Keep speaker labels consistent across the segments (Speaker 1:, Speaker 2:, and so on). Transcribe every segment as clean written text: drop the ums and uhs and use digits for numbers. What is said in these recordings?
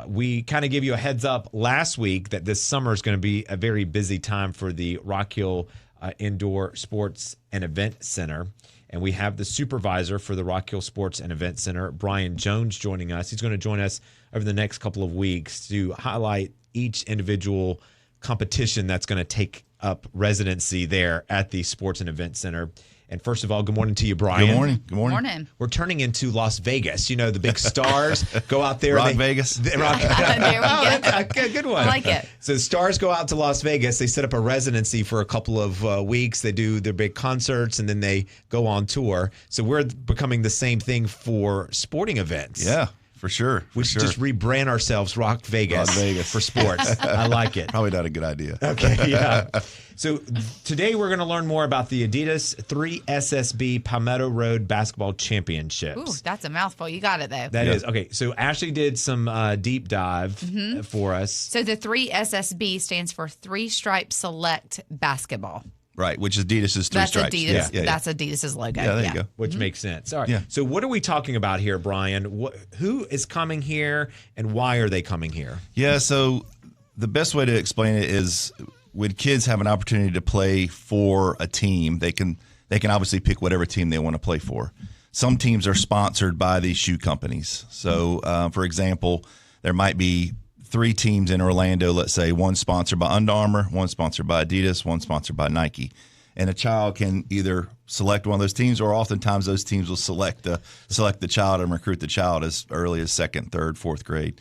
Speaker 1: We kind of gave you a heads up last week that this summer is going to be a very busy time for the Rock Hill Indoor Sports and Event Center. And we have the supervisor for the Rock Hill Sports and Event Center, Brian Jones, joining us. He's going to join us over the next couple of weeks to highlight each individual competition that's going to take up residency there at the Sports and Event Center. And first of all, good morning to you, Brian.
Speaker 2: Good morning.
Speaker 3: Good morning.
Speaker 1: We're turning into Las Vegas. You know, the big stars go out there.
Speaker 2: Vegas.
Speaker 3: There we go.
Speaker 1: Good one.
Speaker 3: I like it.
Speaker 1: So the stars go out to Las Vegas. They set up a residency for a couple of weeks. They do their big concerts, and then they go on tour. So we're becoming the same thing for sporting events.
Speaker 2: Yeah, for sure.
Speaker 1: We should just rebrand ourselves Rock Vegas for sports. I like it.
Speaker 2: Probably not a good idea.
Speaker 1: Okay, yeah. So today we're going to learn more about the Adidas 3SSB Palmetto Road Basketball Championships.
Speaker 3: Ooh, that's a mouthful. You got it, though.
Speaker 1: That is. Okay, so Ashley did some deep dive for us.
Speaker 3: So the 3SSB stands for Three Stripe Select Basketball.
Speaker 2: Right, which is Adidas' three stripes.
Speaker 3: Adidas. Yeah. That's Adidas' logo.
Speaker 2: Yeah, there you go.
Speaker 1: Which makes sense. All right.
Speaker 2: Yeah.
Speaker 1: So what are we talking about here, Brian? Who is coming here, and why are they coming here?
Speaker 2: Yeah, so the best way to explain it is when kids have an opportunity to play for a team, they can obviously pick whatever team they want to play for. Some teams are sponsored by these shoe companies. So, for example, there might be 3 teams in Orlando, let's say, one sponsored by Under Armour, one sponsored by Adidas, one sponsored by Nike. And a child can either select one of those teams, or oftentimes those teams will select the child and recruit the child as early as 2nd, 3rd, 4th grade.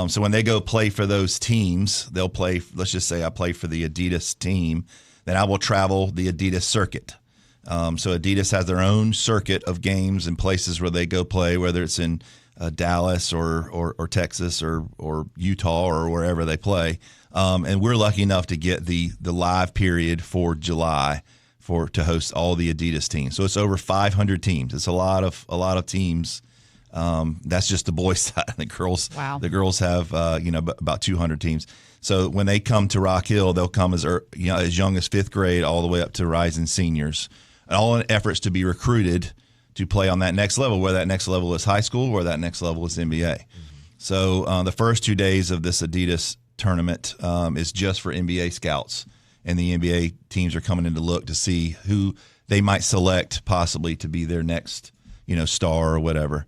Speaker 2: So when they go play for those teams, they'll play, let's just say I play for the Adidas team, then I will travel the Adidas circuit. So Adidas has their own circuit of games and places where they go play, whether it's in Dallas or Texas or Utah or wherever they play. And we're lucky enough to get the live period for July to host all the Adidas teams. So it's over 500 teams. It's a lot of teams. That's just the boys' side. The girls,
Speaker 3: wow.
Speaker 2: The girls have about 200 teams. So when they come to Rock Hill, they'll come as young as 5th grade all the way up to rising seniors, and all in efforts to be recruited to play on that next level, where that next level is high school, where that next level is NBA. Mm-hmm. So the first 2 days of this Adidas tournament is just for NBA scouts, and the NBA teams are coming in to look to see who they might select possibly to be their next, star or whatever.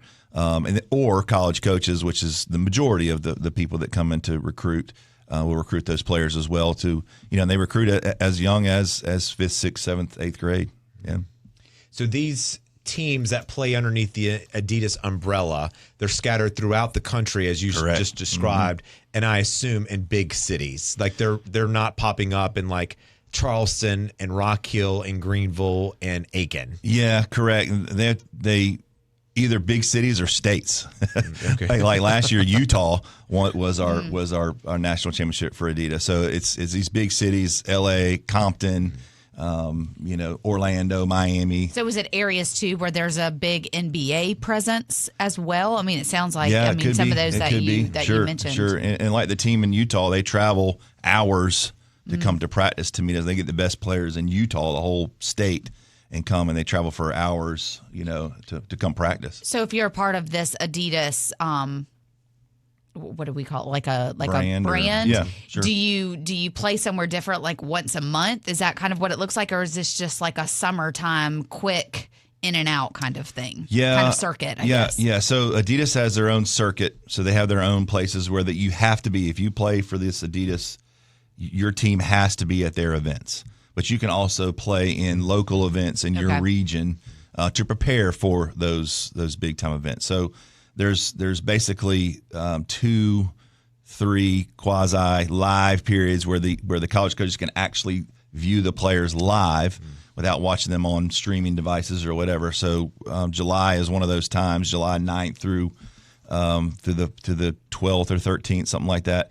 Speaker 2: Or college coaches, which is the majority of the people that come in to recruit, will recruit those players as well. And they recruit as young as 5th, 6th, 7th, 8th grade. Yeah.
Speaker 1: So these teams that play underneath the Adidas umbrella, they're scattered throughout the country, as you just described, and I assume in big cities. Like they're not popping up in like Charleston and Rock Hill and Greenville and Aiken.
Speaker 2: Yeah, correct. They either big cities or states. Okay. like last year, Utah was our national championship for Adidas. So it's these big cities: L.A., Compton. Orlando, Miami.
Speaker 3: So is it areas too where there's a big NBA presence as well? I mean, it sounds like some of those that you mentioned.
Speaker 2: Sure, and like the team in Utah, they travel hours to come to practice to meet us. They get the best players in Utah, the whole state, and come, and they travel for hours, to come practice.
Speaker 3: So if you're a part of this Adidas, what do we call it? Like a brand?
Speaker 2: Yeah, sure.
Speaker 3: Do you play somewhere different, like once a month? Is that kind of what it looks like, or is this just like a summertime quick in and out kind of thing?
Speaker 2: Yeah,
Speaker 3: kind of circuit. I guess.
Speaker 2: Yeah. So Adidas has their own circuit, so they have their own places where that you have to be. If you play for this Adidas, your team has to be at their events. But you can also play in local events in your region to prepare for those big time events. So there's basically 2-3 quasi live periods where the college coaches can actually view the players live without watching them on streaming devices or whatever. So July is one of those times, July 9th through the 12th or 13th, something like that.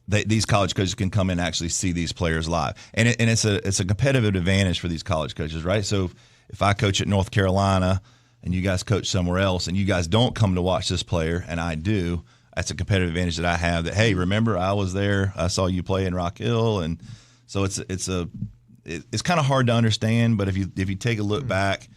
Speaker 2: These college coaches can come in and actually see these players live, and it's a competitive advantage for these college coaches, right? So if I coach at North Carolina and you guys coach somewhere else, and you guys don't come to watch this player, and I do, that's a competitive advantage that I have. That, hey, remember I was there, I saw you play in Rock Hill, and so it's kind of hard to understand. But if you take a look back,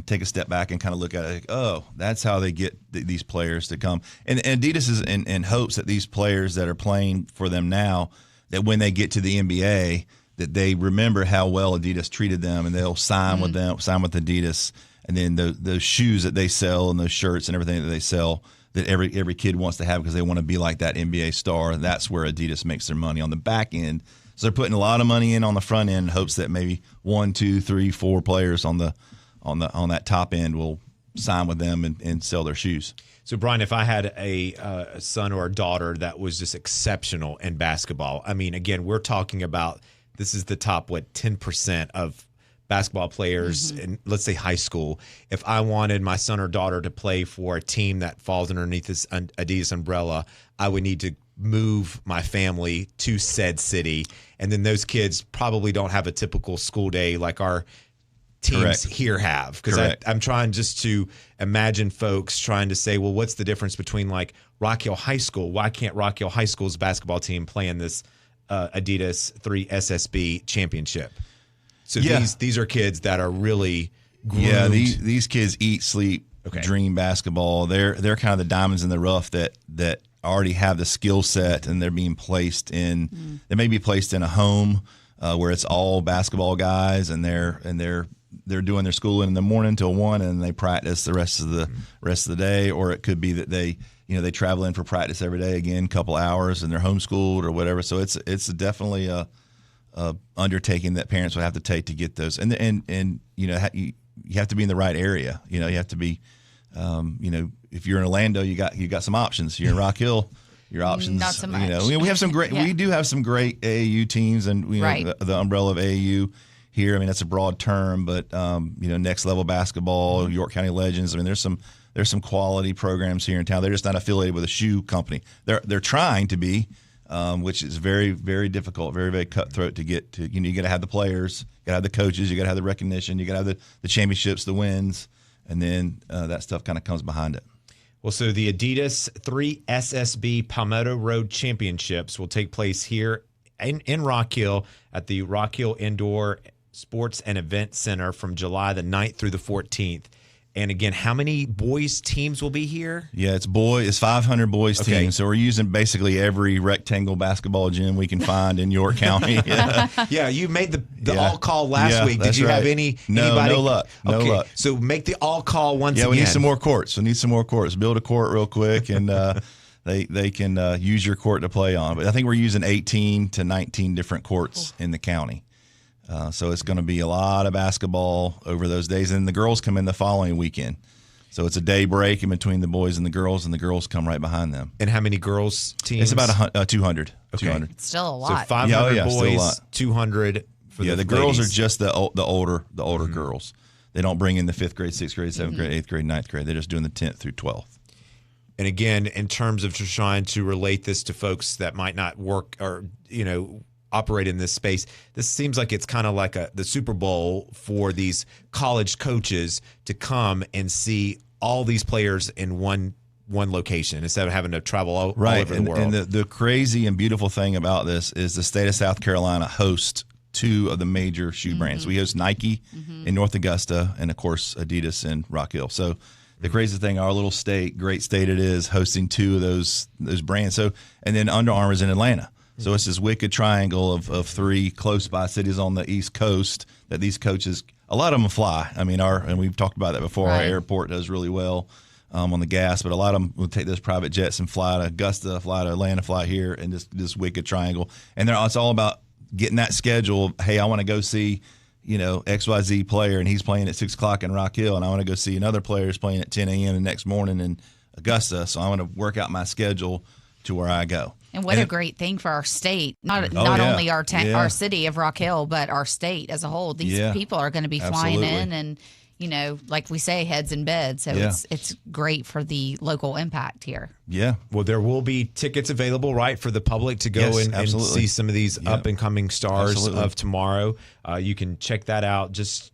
Speaker 2: take a step back and kind of look at it. Like, oh, that's how they get these players to come. And Adidas is in hopes that these players that are playing for them now, that when they get to the NBA, that they remember how well Adidas treated them, and they'll sign with them, sign with Adidas. And then those shoes that they sell and those shirts and everything that they sell, that every kid wants to have because they want to be like that NBA star. That's where Adidas makes their money on the back end. So they're putting a lot of money in on the front end in hopes that maybe 1, 2, 3, 4 players on that top end will sign with them and sell their shoes.
Speaker 1: So, Brian, if I had a son or a daughter that was just exceptional in basketball, I mean, again, we're talking about this is the top, 10% of basketball players in, let's say, high school. If I wanted my son or daughter to play for a team that falls underneath this Adidas umbrella, I would need to move my family to said city. And then those kids probably don't have a typical school day like our teams here have. Because I'm trying just to imagine folks trying to say, well, what's the difference between like Rock Hill High School? Why can't Rock Hill High School's basketball team play in this Adidas 3SSB championship? So these are kids that are really groomed.
Speaker 2: Yeah, these kids eat, sleep, dream basketball. They're kind of the diamonds in the rough that already have the skill set, and they're being placed in. They may be placed in a home where it's all basketball guys, and they're doing their schooling in the morning till 1, and they practice the rest of the day. Or it could be that they travel in for practice every day, again, a couple hours, and they're homeschooled or whatever. So it's definitely a undertaking that parents would have to take to get those. And you have to be in the right area. You have to be, if you're in Orlando, you got some options. You're in Rock Hill, your options.
Speaker 3: Not so much.
Speaker 2: We have some great. We do have some great AAU teams, and the umbrella of AAU here. I mean, that's a broad term, but next level basketball, York County Legends. I mean, there's some quality programs here in town. They're just not affiliated with a shoe company. They're trying to be. Which is very, very difficult, very, very cutthroat to get to. You got to have the players, you got to have the coaches, you got to have the recognition, you got to have the championships, the wins, and then that stuff kind of comes behind it.
Speaker 1: Well, so the Adidas 3SSB Palmetto Road Championships will take place here in Rock Hill at the Rock Hill Indoor Sports and Event Center from July the 9th through the 14th. And again, how many boys teams will be here?
Speaker 2: Yeah, it's 500 boys teams. So we're using basically every rectangle basketball gym we can find in York County.
Speaker 1: Yeah, you made the all call last week. Did you have anybody?
Speaker 2: No luck. No luck.
Speaker 1: So make the all call once again.
Speaker 2: Yeah, we need some more courts. Build a court real quick, and they can use your court to play on. But I think we're using 18 to 19 different courts in the county. So it's going to be a lot of basketball over those days. And the girls come in the following weekend. So it's a day break in between the boys and the girls come right behind them.
Speaker 1: And how many girls teams?
Speaker 2: It's about 200.
Speaker 1: Okay.
Speaker 2: 200.
Speaker 3: It's still a lot.
Speaker 1: So 500 boys, 200 for the
Speaker 2: girls
Speaker 1: ladies.
Speaker 2: are just the older girls. They don't bring in the 5th grade, 6th grade, 7th grade, 8th grade, 9th grade. They're just doing the 10th through 12th.
Speaker 1: And again, in terms of just trying to relate this to folks that might not work or, operate in this space, this seems like it's kind of like the Super Bowl for these college coaches to come and see all these players in one location instead of having to travel all over the world.
Speaker 2: And the crazy and beautiful thing about this is the state of South Carolina hosts 2 of the major shoe brands. We host Nike in North Augusta, and of course Adidas in Rock Hill. So the crazy thing, our little state, great state it is, hosting 2 of those brands. So, and then Under Armour's in Atlanta. So it's this wicked triangle of 3 close by cities on the East Coast that these coaches, a lot of them fly. I mean, and we've talked about that before. Our airport does really well on the gas, but a lot of them will take those private jets and fly to Augusta, fly to Atlanta, fly here, and this wicked triangle. And it's all about getting that schedule. Hey, I want to go see XYZ player, and he's playing at 6 o'clock in Rock Hill, and I want to go see another player who's playing at 10 a.m. the next morning in Augusta. So I want to work out my schedule to where I go.
Speaker 3: And what a great thing for our state. Not only our city of Rock Hill, but our state as a whole. These people are going to be flying in and, like we say, heads in bed. So it's great for the local impact here.
Speaker 2: Yeah.
Speaker 1: Well, there will be tickets available, right, for the public to go and see some of these up-and-coming stars of tomorrow. You can check that out. Just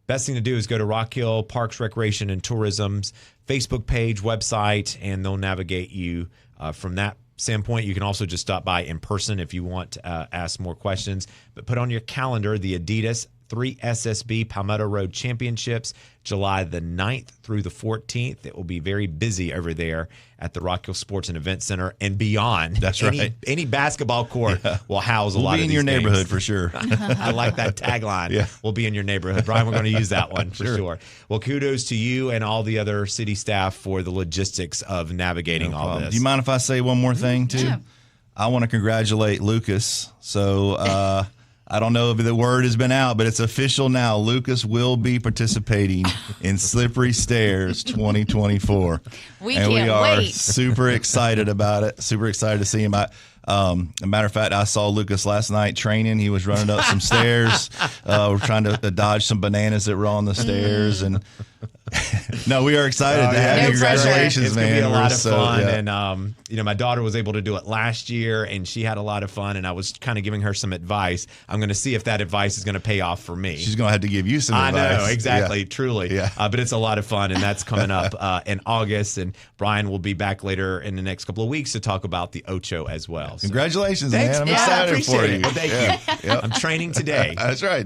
Speaker 1: best thing to do is go to Rock Hill Parks, Recreation, and Tourism's Facebook page, website, and they'll navigate you from that standpoint. You can also just stop by in person if you want to ask more questions. But put on your calendar the Adidas 3SSB Palmetto Road Championships, July the 9th through the 14th. It will be very busy over there at the Rock Hill Sports and Event Center and beyond.
Speaker 2: That's right.
Speaker 1: Any basketball court will house a lot of these
Speaker 2: We'll be in your neighborhood
Speaker 1: games.
Speaker 2: for sure.
Speaker 1: I like that tagline.
Speaker 2: Yeah.
Speaker 1: We'll be in your neighborhood. Brian, we're going to use that one for sure. Well, kudos to you and all the other city staff for the logistics of navigating all this.
Speaker 2: Do you mind if I say one more thing, too?
Speaker 3: Yeah.
Speaker 2: I want to congratulate Lucas. So I don't know if the word has been out, but it's official now. Lucas will be participating in Slippery Stairs 2024.
Speaker 3: We
Speaker 2: and
Speaker 3: can't
Speaker 2: we are
Speaker 3: wait.
Speaker 2: super excited about it. Super excited to see him. A matter of fact, I saw Lucas last night training. He was running up some stairs. We're trying to dodge some bananas that were on the stairs. And no, we are excited to have you. Congratulations,
Speaker 1: it's
Speaker 2: man.
Speaker 1: It's going to be a lot of fun.
Speaker 2: Yeah.
Speaker 1: And, my daughter was able to do it last year, and she had a lot of fun, and I was kind of giving her some advice. I'm going to see if that advice is going to pay off for me.
Speaker 2: She's going to have to give you some advice.
Speaker 1: I know, exactly,
Speaker 2: Yeah.
Speaker 1: truly.
Speaker 2: Yeah.
Speaker 1: But it's a lot of fun, and that's coming up in August, and Brian will be back later in the next couple of weeks to talk about the Ocho as well. So,
Speaker 2: Congratulations,
Speaker 1: thanks,
Speaker 2: man. I'm
Speaker 1: I
Speaker 2: excited
Speaker 1: appreciate
Speaker 2: for
Speaker 1: it.
Speaker 2: you.
Speaker 1: Well, thank you.
Speaker 2: Yep.
Speaker 1: I'm training today.
Speaker 2: That's right.